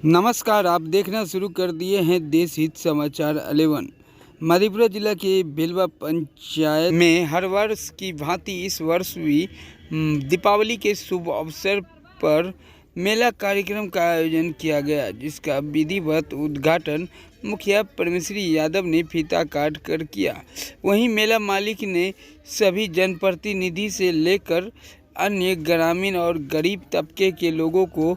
नमस्कार, आप देखना शुरू कर दिए हैं देश हित समाचार 11। मधेपुरा जिला के बेलवा पंचायत में हर वर्ष की भांति इस वर्ष भी दीपावली के शुभ अवसर पर मेला कार्यक्रम का आयोजन किया गया, जिसका विधिवत उद्घाटन मुखिया परमेश्वरी यादव ने फीता काट कर किया। वहीं मेला मालिक ने सभी जनप्रतिनिधि से लेकर अन्य ग्रामीण और गरीब तबके के लोगों को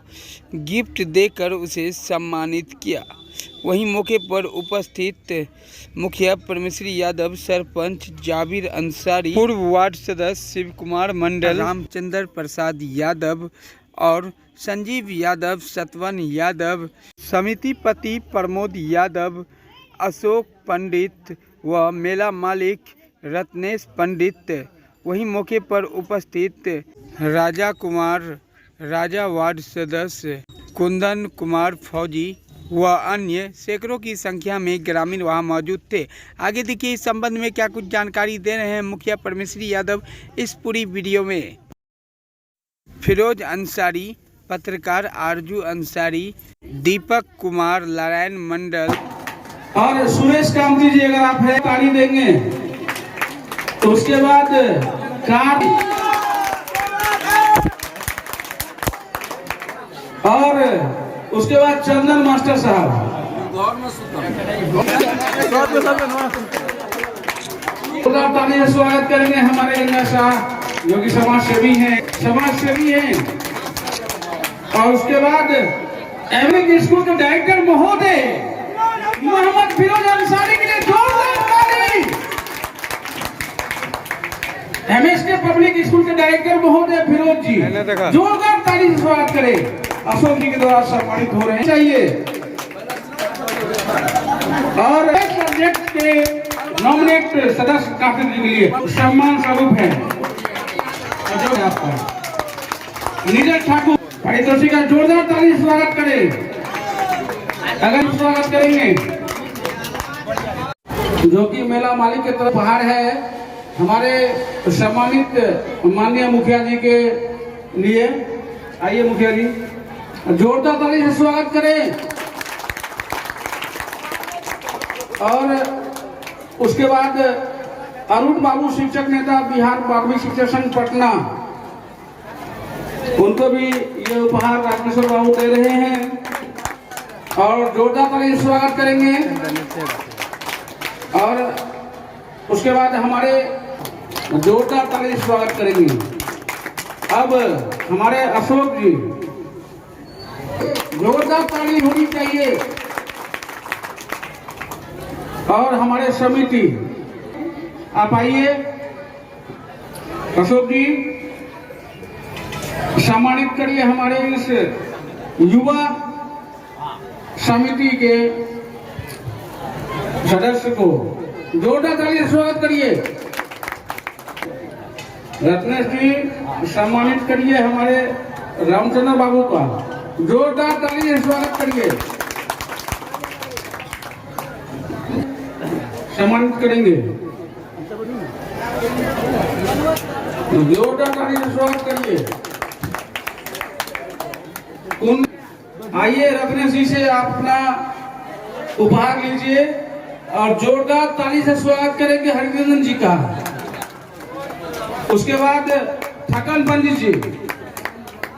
गिफ्ट देकर उसे सम्मानित किया। वहीं मौके पर उपस्थित मुखिया परमेश्वरी यादव, सरपंच जाबिर अंसारी, पूर्व वार्ड सदस्य शिव कुमार मंडल, रामचंद्र प्रसाद यादव और संजीव यादव, सतवन यादव, समितिपति प्रमोद यादव, अशोक पंडित व मेला मालिक रत्नेश पंडित। वहीं मौके पर उपस्थित राजा कुमार, राजा वार्ड सदस्य कुंदन कुमार फौजी व अन्य सैकड़ों की संख्या में ग्रामीण वहां मौजूद थे। आगे देखिए इस संबंध में क्या कुछ जानकारी दे रहे हैं मुखिया परमेश्वरी यादव इस पूरी वीडियो में। फिरोज अंसारी, पत्रकार आरजू अंसारी, दीपक कुमार, नारायण मंडल और सुरेश कामती जी, अगर आप है ताली देंगे तो उसके बाद कार और उसके बाद चंदन मास्टर साहब। ताली से स्वागत करेंगे हमारे गंगा शाह जो कि समाज सेवी हैं। और उसके बाद एमएक स्कूल के डायरेक्टर महोदय मोहम्मद फिरोज अंसारी के लिए जोरदार ताली। एमएस के पब्लिक स्कूल के डायरेक्टर महोदय फिरोज जी, जोरदार ताली से स्वागत करें। अशोक जी के द्वारा सम्मानित हो रहे हैं चाहिए। और सब्जेक्ट के नॉमिनेट सदस्य कार्तिक जी के लिए सम्मान स्वरूप है आपका नीरज ठाकुर, पारितोषिक का जोरदार ताली से स्वागत करें। अगर स्वागत करेंगे जो कि मेला मालिक के तरफ उपहार है हमारे सम्मानित माननीय मुखिया जी के लिए। आइए मुखिया जी, जोरदार ताली से स्वागत करें। और उसके बाद अरुण बाबू, शिक्षक नेता, बिहार माध्यमिक शिक्षक संघ पटना, उनको भी ये उपहार राजकिशोर बाबू दे रहे हैं और जोरदार ताली से स्वागत करेंगे। और उसके बाद हमारे जोरदार ताली से स्वागत करेंगे। अब हमारे अशोक जी, जोरदार ताली होनी चाहिए। और हमारे समिति, आप आइए। अशोक जी सम्मानित करिए हमारे इस युवा समिति के सदस्य को, जोरदार ताली से स्वागत करिए। रत्नेश जी सम्मानित करिए हमारे रामचंद्र बाबू का, जोरदार ताली से स्वागत करिए। सम्मानित करेंगे, जोरदार ताली से स्वागत करिए। आइए रत्नेश जी से आप अपना उपहार लीजिए और जोरदार ताली से स्वागत करेंगे हरिनंदन जी का। उसके बाद ठकन पंडित जी,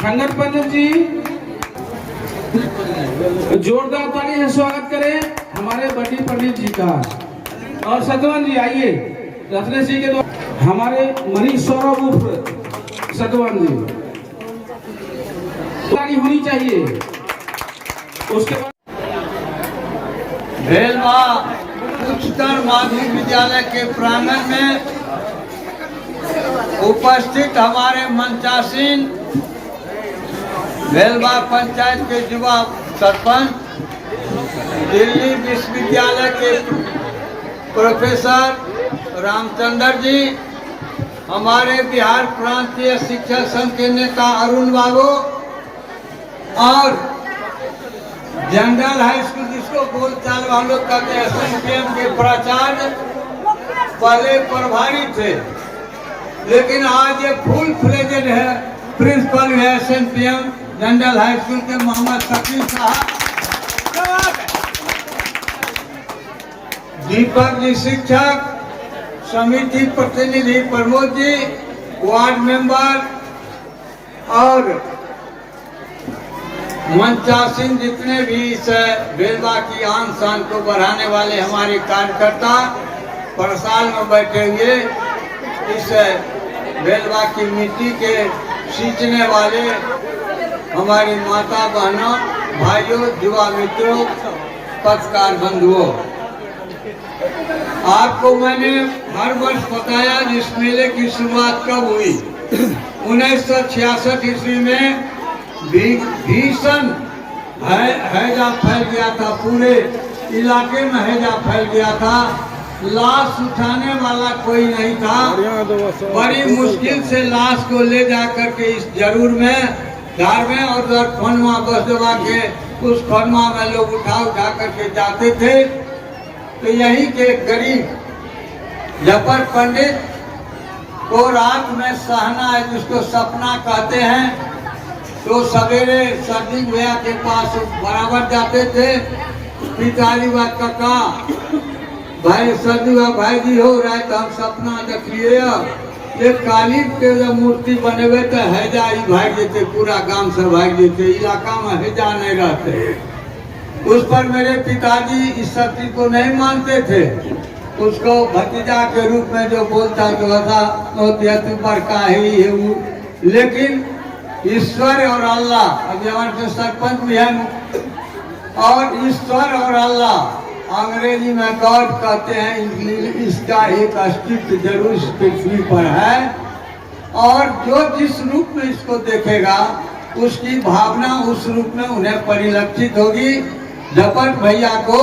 ठंगन पंडित जी, जोरदार ताली से स्वागत करें हमारे बड़ी पंडित जी का। और सतवन जी आइए, रत्नेश जी के द्वारा हमारे मनीष सौरभ उर्फ सतवन जी, ताली होनी चाहिए। उसके बाद बेलवा उच्चतर माध्यमिक विद्यालय के प्रांगण में उपस्थित हमारे मंचासीन बेलवा पंचायत के युवा सरपंच, दिल्ली विश्वविद्यालय के प्रोफेसर रामचंद्र जी, हमारे बिहार प्रांतीय शिक्षक संघ के नेता अरुण बाबू और जनरल हाई स्कूल जिसको बोलचाल वालों कहते हैं एसएनपीएम के प्राचार्य पहले प्रभारी थे, लेकिन आज ये फुल फ्लेजेड है प्रिंसिपल है एसएनपीएम जनरल हाई स्कूल के मोहम्मद शकील साहब। दीपक जी शिक्षक, समिति प्रतिनिधि प्रमोद जी, वार्ड मेंबर और मंचासीन जितने भी इस बेलवा की आन शान को बढ़ाने वाले हमारे कार्यकर्ता परसाल में बैठे हुए, इस बेलवा की मिट्टी के सींचने वाले हमारी माता बहनों, भाइयों, युवा मित्रों, पत्रकार बंधुओं, आपको मैंने हर वर्ष बताया इस मेले की शुरुआत कब हुई। 1966 ईस्वी में भीषण हैजा फैल गया था, पूरे इलाके में हैजा फैल गया था। लाश उठाने वाला कोई नहीं था। बड़ी मुश्किल से लाश को ले जा करके इस जरूर में धार में और उधर खनवा बस दबा के उस खनवा में लोग उठा करके जाते थे। तो यही के गरीब जफर पंडित को रात में सहना है, जिसको सपना कहते हैं, तो सवेरे सर्दी भैया के पास बराबर जाते थे। पिताजी व काका भाई सर्दी व भाई जी हो रहा है तो हम सपना देखिए ये काली के जब मूर्ति बने हुए तो हैजा ही भाग देते, पूरा गांव से भाग देते, इलाका में हैजा नहीं रहते। उस पर मेरे पिताजी इस सत्य को नहीं मानते थे। उसको भतीजा के रूप में जो बोलता तो था पर का ही है वो। लेकिन ईश्वर और अल्लाह, अभी हमारे सरपंच भी है, और ईश्वर और अल्लाह अंग्रेजी में गॉड कहते हैं। इसका एक अस्तित्व जरूर इस पृथ्वी पर है, और जो जिस रूप में इसको देखेगा उसकी भावना उस रूप में उन्हें परिलक्षित होगी। जफर भैया को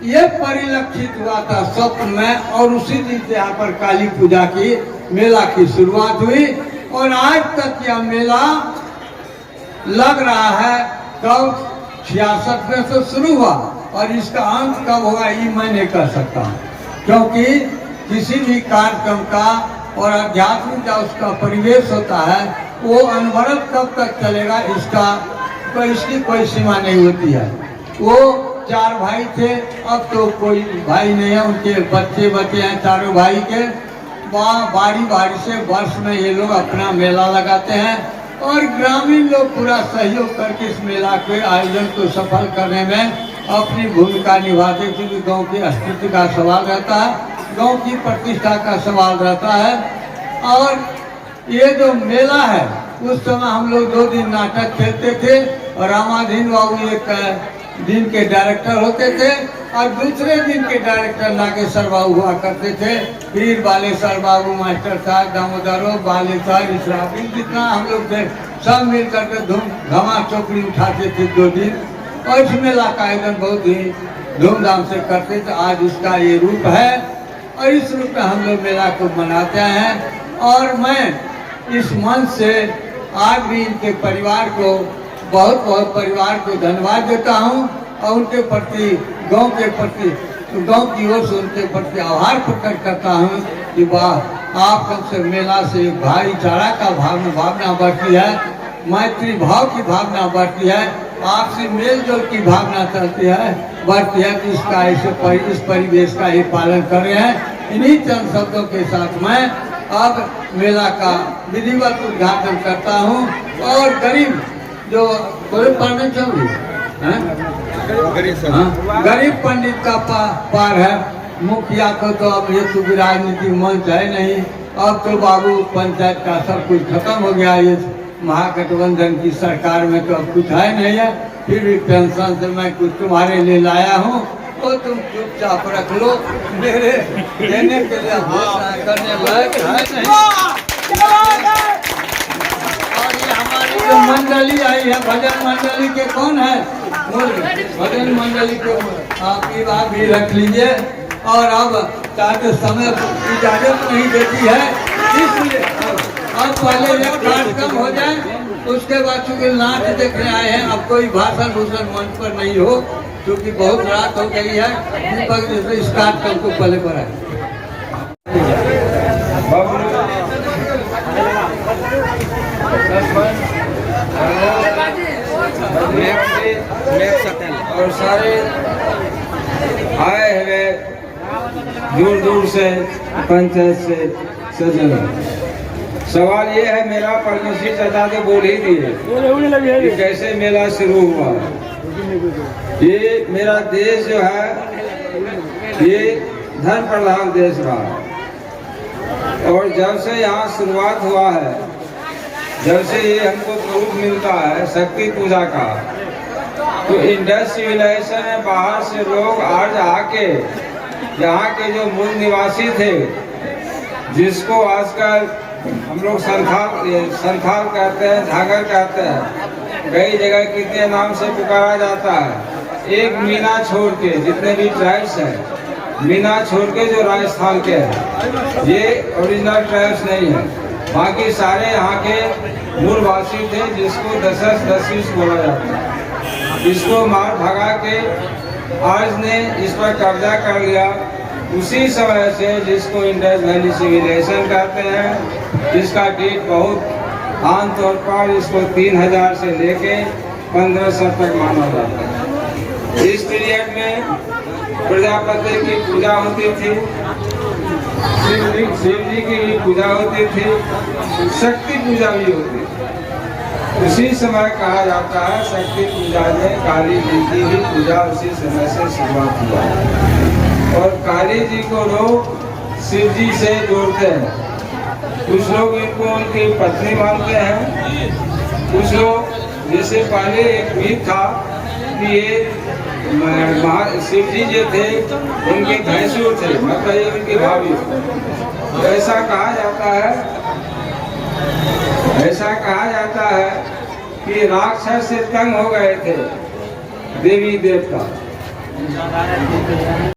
ये परिलक्षित हुआ था स्वप्न में, और उसी दिन से यहाँ पर काली पूजा की मेला की शुरुआत हुई, और आज तक यह मेला लग रहा है। कब 66 में से शुरू हुआ, और इसका अंत कब होगा ये मैं नहीं कर सकता, क्योंकि किसी भी कार्यक्रम का और आध्यात्मिक का उसका परिवेश होता है, वो अनवरत कब तक चलेगा इसकी कोई सीमा नहीं होती है। वो 4 भाई थे, अब तो कोई भाई नहीं है, उनके बच्चे हैं चारों भाई के। वहाँ बारी से वर्ष में ये लोग अपना मेला लगाते हैं, और ग्रामीण लोग पूरा सहयोग करके इस मेला के आयोजन को सफल करने में अपनी भूमिका निभाते, क्योंकि गांव के अस्तित्व का सवाल रहता है, गांव की प्रतिष्ठा का सवाल रहता है। और ये जो मेला है, उस समय हम लोग 2 दिन नाटक खेलते थे, और रामाधीन बाबू एक दिन के डायरेक्टर होते थे, और दूसरे दिन के डायरेक्टर नागेश्वर बाबू हुआ करते थे। वीर बालेश्वर बाबू मास्टर साहब, दामोदरो बालेश्वर, इसराफिल, जितना हम लोग थे सब मिल करके धमा चौकड़ी उठाते थे 2 दिन, और इस मेला का आयोजन बहुत ही धूमधाम से करते थे। आज इसका ये रूप है, और इस रूप में हम लोग मेला को मनाते हैं। और मैं इस मंच से आज भी इनके परिवार को बहुत परिवार को धन्यवाद देता हूँ, और उनके प्रति गांव के प्रति गांव की ओर से उनके प्रति आभार प्रकट करता हूँ कि वाह, आप कम से मेला से भाईचारा का भावना बढ़ती है, मैत्री भाव की भावना बढ़ती है, आपसी मेल जोल की भावना चलती है, बढ़ती है। कि इसका इस परिवेश का ही पालन कर रहे हैं। इन्हीं चंद शब्दों के साथ मैं अब मेला का विधिवत उद्घाटन करता हूँ। और गरीब जो पढ़ने चल गरीब पंडित का पार है। मुखिया को तो अब ये तो राजनीतिक मंच है नहीं, अब तो बाबू पंचायत का सब कुछ खत्म हो गया। ये महागठबंधन की सरकार में तो अब कुछ है नहीं है, फिर भी पेंशन से मैं कुछ तुम्हारे लिए लाया हूँ, तो तुम चुपचाप रख लो। मेरे देने के लिए घोषणा करने लायक है नहीं। और ये हमारी जो मंडली आई है, भजन मंडली के कौन है? भजन मंडली को आप भी रख लीजिए। और अब चाहते समय इजाजत नहीं देती है, इसलिए अब पहले एक कार्यक्रम हो जाए, उसके बाद चूंकि नाच देखने आए हैं, अब कोई भाषण भूषण मंच पर नहीं हो, क्योंकि बहुत रात हो गई है। दीपक जैसे इस कार्यक्रम को पहले बढ़ाए। और सारे आए हुए से पंचायत से सजन। सवाल ये है मेरा, पद्मश्री चाचा तो बोल ही दिए कि कैसे मेला शुरू हुआ। ये मेरा देश जो है ये धन प्रधान देश रहा, और जब से यहाँ शुरुआत हुआ है, जब से ये हमको प्रूफ मिलता है शक्ति पूजा का, तो इंडस सिविलाइजेशन में बाहर से लोग आज आके यहाँ के जो मूल निवासी थे, जिसको आजकल हम लोग संथाल कहते हैं, झागर कहते हैं, कई जगह कितने नाम से पुकारा जाता है। एक मीना छोड़ के जितने भी ट्राइब्स हैं, मीना छोड़ के जो राजस्थान के हैं, ये ओरिजिनल ट्राइब्स नहीं है। बाकी सारे यहाँ के मूलवासी थे, जिसको दस बोला जाता है। इसको मार भगा के आज ने इस पर कब्जा कर लिया। उसी समय से जिसको इंडस वैली सिविलाइजेशन कहते हैं, इसका डेट बहुत आमतौर पर इसको 3000 से लेके 1500 तक माना जाता है। इस पीरियड में प्रजापति की पूजा होती थी, शिव जी की भी पूजा होती थी, शक्ति पूजा भी होती थी। उसी समय कहा जाता है शक्ति पूजा में काली जी की भी पूजा उसी समय से शुरुआत हुआ। और काली जी को लोग शिव जी से जोड़ते हैं। कुछ लोग इनको उनकी पत्नी मानते हैं, कुछ लोग, जैसे पहले एक मीत था कि ये शिव जी जो थे उनके भैंसुर थे, मतलब ये उनकी भाभी। तो ऐसा कहा जाता है कि राक्षस से तंग हो गए थे देवी देवता।